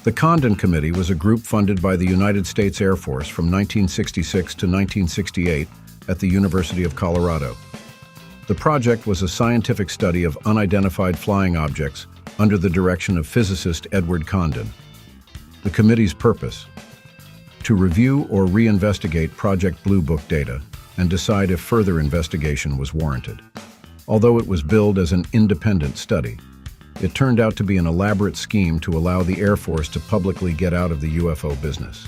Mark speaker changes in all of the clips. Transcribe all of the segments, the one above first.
Speaker 1: The Condon Committee was a group funded by the United States Air Force from 1966 to 1968 at the University of Colorado. The project was a scientific study of unidentified flying objects under the direction of physicist Edward Condon. The committee's purpose: to review or reinvestigate Project Blue Book data and decide if further investigation was warranted. Although it was billed as an independent study, it turned out to be an elaborate scheme to allow the Air Force to publicly get out of the UFO business.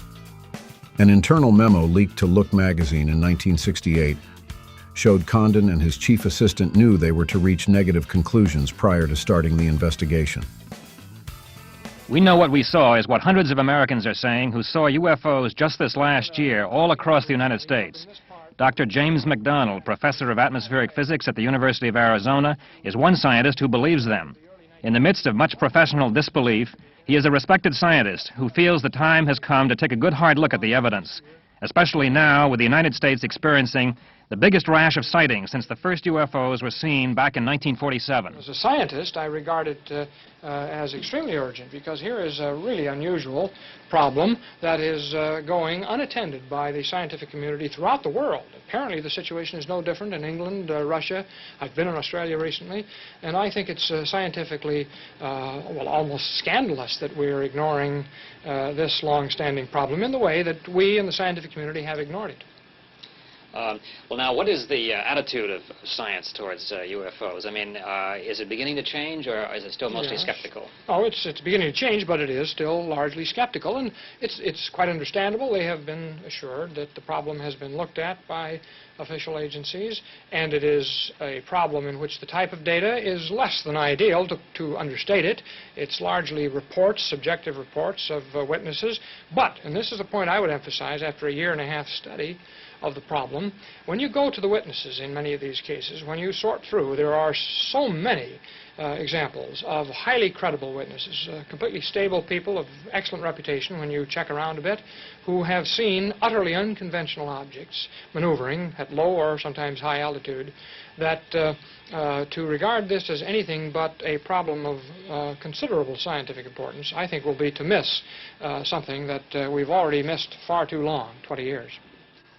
Speaker 1: An internal memo leaked to Look magazine in 1968 showed Condon and his chief assistant knew they were to reach negative conclusions prior to starting the investigation.
Speaker 2: We know what we saw is what hundreds of Americans are saying who saw UFOs just this last year all across the United States. Dr. James McDonald, professor of atmospheric physics at the University of Arizona, is one scientist who believes them. In the midst of much professional disbelief, he is a respected scientist who feels the time has come to take a good hard look at the evidence, especially now with the United States experiencing the biggest rash of sightings since the first UFOs were seen back in 1947.
Speaker 3: As a scientist, I regard it as extremely urgent, because here is a really unusual problem that is going unattended by the scientific community throughout the world. Apparently the situation is no different in England, Russia. I've been in Australia recently, and I think it's scientifically, well, almost scandalous that we're ignoring this long-standing problem in the way that we in the scientific community have ignored it.
Speaker 4: Well, now, what is the attitude of science towards UFOs? I mean, is it beginning to change, or is it still mostly skeptical?
Speaker 3: Oh, it's beginning to change, but it is still largely skeptical, and it's quite understandable. They have been assured that the problem has been looked at by official agencies, and it is a problem in which the type of data is less than ideal, to understate it. It's largely reports, subjective reports of witnesses, but, and this is the point I would emphasize after a year-and-a-half study of the problem, when you go to the witnesses in many of these cases, when you sort through, there are so many examples of highly credible witnesses, completely stable people of excellent reputation when you check around a bit, who have seen utterly unconventional objects maneuvering at low or sometimes high altitude, that to regard this as anything but a problem of considerable scientific importance, I think will be to miss something that we've already missed far too long, 20 years.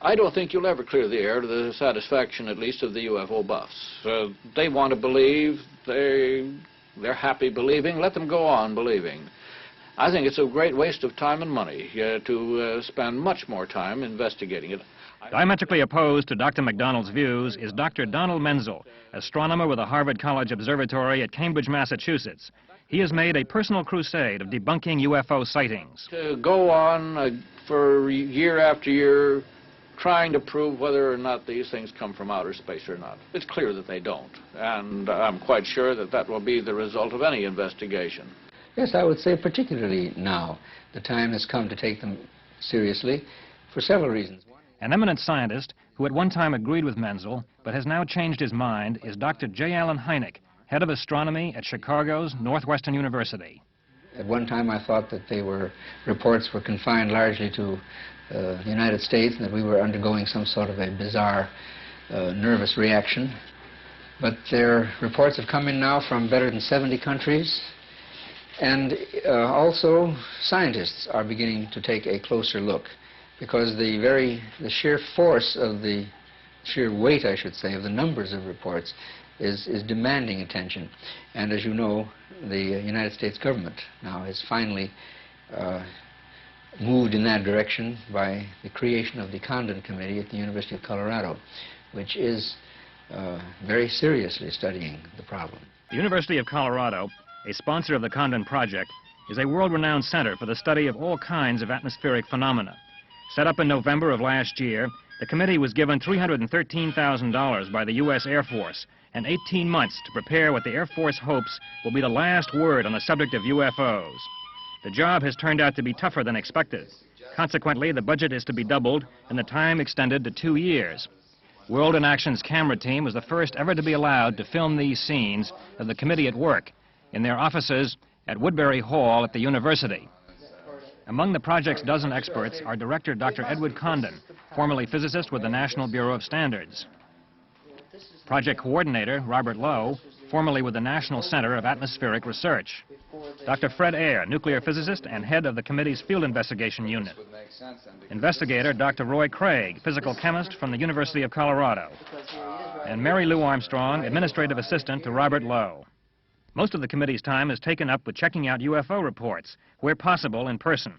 Speaker 5: I don't think you'll ever clear the air to the satisfaction, at least, of the UFO buffs. They want to believe, they're happy believing, let them go on believing. I think it's a great waste of time and money to spend much more time investigating it.
Speaker 2: Diametrically opposed to Dr. McDonald's views is Dr. Donald Menzel, astronomer with the Harvard College Observatory at Cambridge, Massachusetts. He has made a personal crusade of debunking UFO sightings.
Speaker 5: To go on for year after year trying to prove whether or not these things come from outer space or not. It's clear that they don't, and I'm quite sure that that will be the result of any investigation.
Speaker 6: Yes, I would say particularly now. The time has come to take them seriously for several reasons.
Speaker 2: An eminent scientist who at one time agreed with Menzel but has now changed his mind is Dr. J. Allen Hynek, head of astronomy at Chicago's Northwestern University.
Speaker 6: At one time I thought that reports were confined largely to the United States, and that we were undergoing some sort of a bizarre nervous reaction. But their reports have come in now from better than 70 countries, and also scientists are beginning to take a closer look, because the sheer force of the sheer weight, I should say, of the numbers of reports is demanding attention. And as you know, the United States government now has finally moved in that direction by the creation of the Condon Committee at the University of Colorado, which is very seriously studying the problem.
Speaker 2: The University of Colorado, a sponsor of the Condon Project, is a world-renowned center for the study of all kinds of atmospheric phenomena. Set up in November of last year, the committee was given $313,000 by the U.S. Air Force and 18 months to prepare what the Air Force hopes will be the last word on the subject of UFOs. The job has turned out to be tougher than expected. Consequently, the budget is to be doubled and the time extended to 2 years. World in Action's camera team was the first ever to be allowed to film these scenes of the committee at work in their offices at Woodbury Hall at the university. Among the project's dozen experts are Director Dr. Edward Condon, formerly physicist with the National Bureau of Standards. Project Coordinator Robert Lowe, formerly with the National Center of Atmospheric Research. Dr. Fred Ayer, nuclear physicist and head of the committee's field investigation unit. Investigator Dr. Roy Craig, physical chemist from the University of Colorado. And Mary Lou Armstrong, administrative assistant to Robert Lowe. Most of the committee's time is taken up with checking out UFO reports, where possible in person.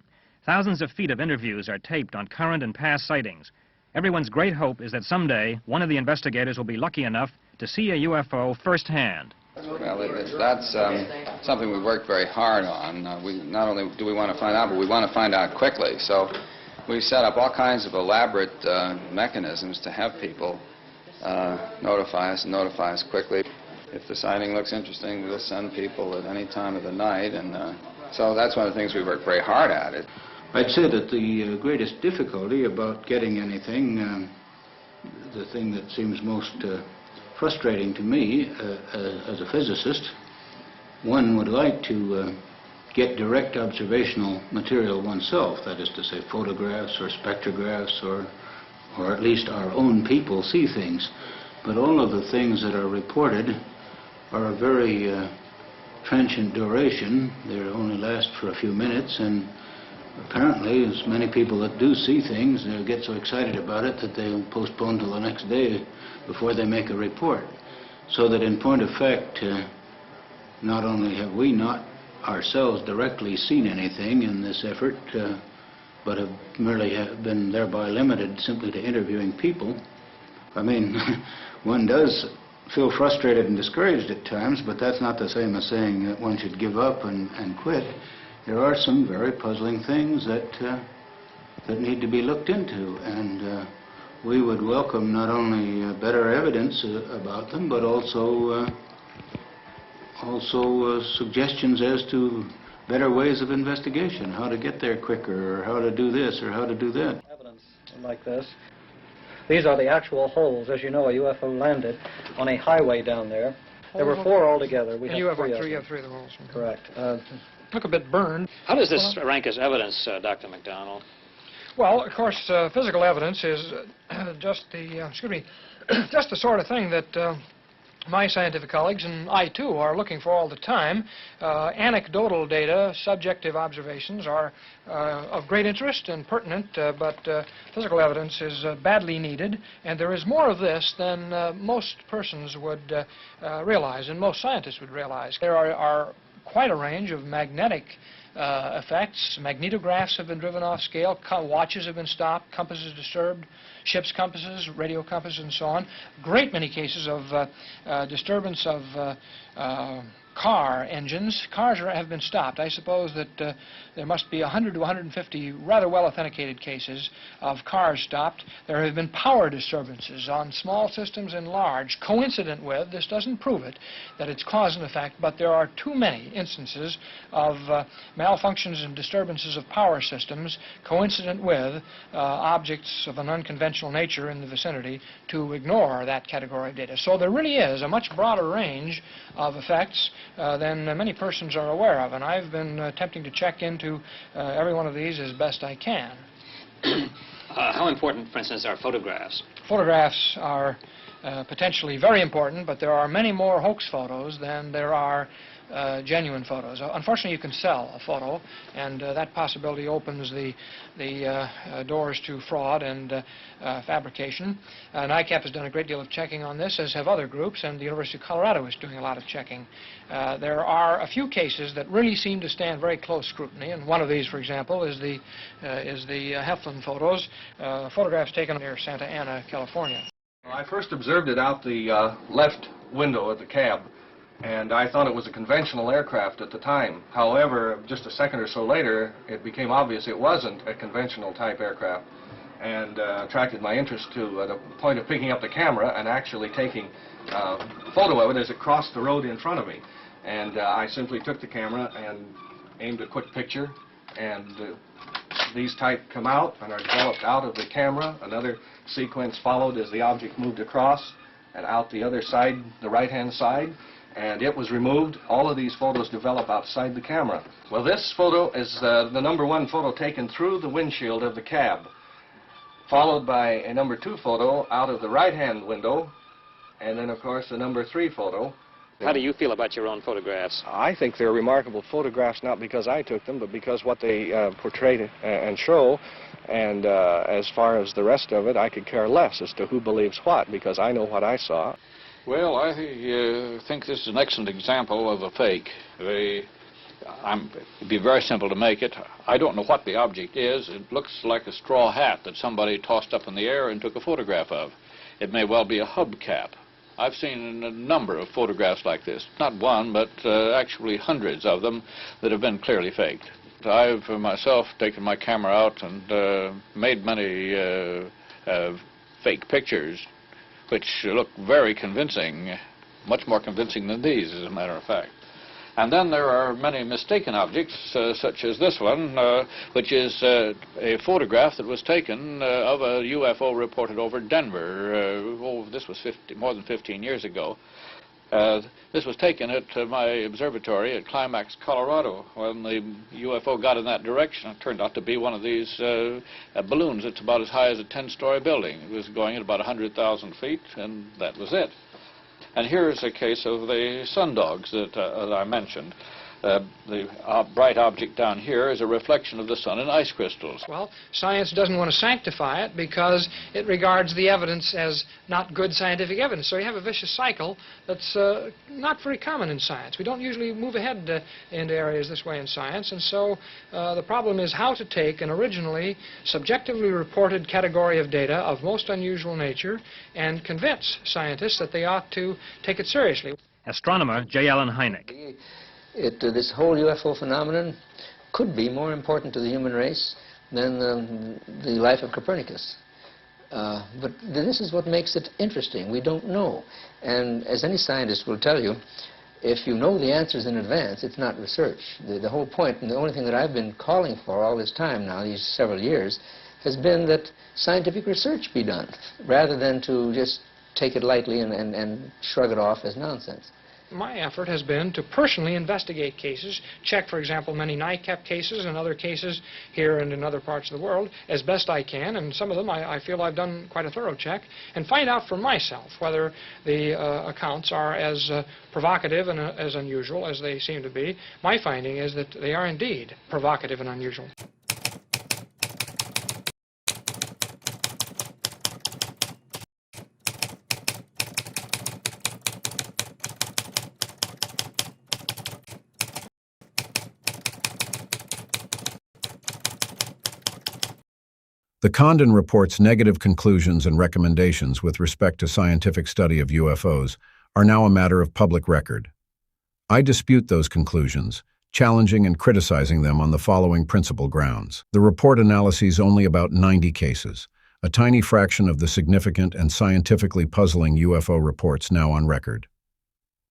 Speaker 2: Thousands of feet of interviews are taped on current and past sightings. Everyone's great hope is that someday one of the investigators will be lucky enough to see a UFO firsthand.
Speaker 7: Well, that's something we worked very hard on. Not only do we want to find out, but we want to find out quickly. So we set up all kinds of elaborate mechanisms to have people notify us quickly. If the sighting looks interesting, we'll send people at any time of the night. And so that's one of the things we work very hard at.
Speaker 8: I'd say that the greatest difficulty about getting anything, the thing that seems most frustrating to me as a physicist, one would like to get direct observational material oneself, that is to say photographs or spectrographs or at least our own people see things. But all of the things that are reported are a very transient duration. They only last for a few minutes, and apparently as many people that do see things get so excited about it that they'll postpone till the next day before they make a report. So that in point of fact, not only have we not ourselves directly seen anything in this effort, but have merely been thereby limited simply to interviewing people. I mean, one does feel frustrated and discouraged at times, but that's not the same as saying that one should give up and quit. There are some very puzzling things that need to be looked into, and we would welcome not only better evidence about them, but also suggestions as to better ways of investigation, how to get there quicker, or how to do this, or how to do that.
Speaker 9: Evidence like this. These are the actual holes. As you know, a UFO landed on a highway down there. There were 4 altogether. We have three of the holes. Correct.
Speaker 3: Look a bit burned.
Speaker 4: How does this rank as evidence, Dr. McDonald?
Speaker 3: Well, of course, physical evidence is just the just the sort of thing that my scientific colleagues and I too are looking for all the time. Anecdotal data, subjective observations are of great interest and pertinent, but physical evidence is badly needed, and there is more of this than most persons would realize, and most scientists would realize. There are quite a range of magnetic effects. Magnetographs have been driven off scale, watches have been stopped, compasses disturbed, ship's compasses, radio compasses, and so on. Great many cases of disturbance of car engines. Cars have been stopped. I suppose that there must be 100 to 150 rather well-authenticated cases of cars stopped. There have been power disturbances on small systems and large, coincident with, this doesn't prove it, that it's cause and effect, but there are too many instances of malfunctions and disturbances of power systems coincident with objects of an unconventional nature in the vicinity to ignore that category of data. So there really is a much broader range of effects than many persons are aware of, and I've been attempting to check into every one of these as best I can.
Speaker 4: How important, for instance, are photographs?
Speaker 3: Photographs are potentially very important, but there are many more hoax photos than there are genuine photos. Unfortunately, you can sell a photo, and that possibility opens the doors to fraud and fabrication. NICAP has done a great deal of checking on this, as have other groups, and the University of Colorado is doing a lot of checking. There are a few cases that really seem to stand very close scrutiny, and one of these, for example, is the Heflin photos, photographs taken near Santa Ana, California.
Speaker 10: I first observed it out the left window of the cab, and I thought it was a conventional aircraft at the time. However, just a second or so later, it became obvious it wasn't a conventional type aircraft, and attracted my interest to the point of picking up the camera and actually taking a photo of it as it crossed the road in front of me. And I simply took the camera and aimed a quick picture, and these type come out and are developed out of the camera. Another sequence followed as the object moved across and out the other side, the right-hand side, and it was removed. All of these photos develop outside the camera. Well, this photo is the #1 photo taken through the windshield of the cab, followed by a #2 photo out of the right-hand window, and then, of course, the #3 photo.
Speaker 4: How do you feel about your own photographs?
Speaker 10: I think they're remarkable photographs, not because I took them, but because what they portray and show. And as far as the rest of it, I could care less as to who believes what, because I know what I saw.
Speaker 5: Well, I think this is an excellent example of a fake. It'd be very simple to make it. I don't know what the object is. It looks like a straw hat that somebody tossed up in the air and took a photograph of. It may well be a hubcap. I've seen a number of photographs like this. Not one, but actually hundreds of them that have been clearly faked. I've myself taken my camera out and made many fake pictures which look very convincing, much more convincing than these, as a matter of fact. And then there are many mistaken objects, such as this one, which is a photograph that was taken of a UFO reported over Denver. This was more than 15 years ago. This was taken at my observatory at Climax, Colorado. When the UFO got in that direction, it turned out to be one of these balloons. It's about as high as a 10-story building. It was going at about 100,000 feet, and that was it. And here's a case of the sundogs that I mentioned. The bright object down here is a reflection of the sun in ice crystals.
Speaker 3: Well, science doesn't want to sanctify it because it regards the evidence as not good scientific evidence. So you have a vicious cycle that's not very common in science. We don't usually move ahead into areas this way in science. And so the problem is how to take an originally subjectively reported category of data of most unusual nature and convince scientists that they ought to take it seriously.
Speaker 2: Astronomer J. Allen Hynek.
Speaker 6: This whole UFO phenomenon could be more important to the human race than the life of Copernicus. But this is what makes it interesting. We don't know. And as any scientist will tell you, if you know the answers in advance, it's not research. The whole point, and the only thing that I've been calling for all this time now, these several years, has been that scientific research be done, rather than to just take it lightly and shrug it off as nonsense.
Speaker 3: My effort has been to personally investigate cases, check, for example, many NICAP cases and other cases here and in other parts of the world as best I can, and some of them I feel I've done quite a thorough check, and find out for myself whether the accounts are as provocative and as unusual as they seem to be. My finding is that they are indeed provocative and unusual.
Speaker 1: The Condon Report's negative conclusions and recommendations with respect to scientific study of UFOs are now a matter of public record. I dispute those conclusions, challenging and criticizing them on the following principal grounds. The report analyses only about 90 cases, a tiny fraction of the significant and scientifically puzzling UFO reports now on record.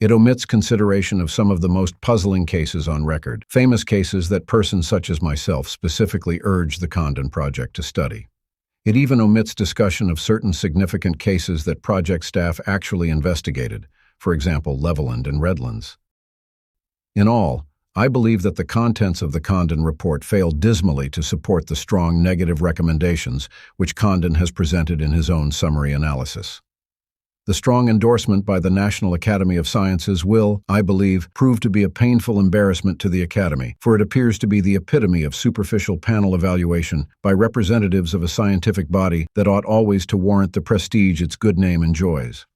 Speaker 1: It omits consideration of some of the most puzzling cases on record, famous cases that persons such as myself specifically urge the Condon Project to study. It even omits discussion of certain significant cases that project staff actually investigated, for example, Leveland and Redlands. In all, I believe that the contents of the Condon Report fail dismally to support the strong negative recommendations which Condon has presented in his own summary analysis. The strong endorsement by the National Academy of Sciences will, I believe, prove to be a painful embarrassment to the Academy, for it appears to be the epitome of superficial panel evaluation by representatives of a scientific body that ought always to warrant the prestige its good name enjoys.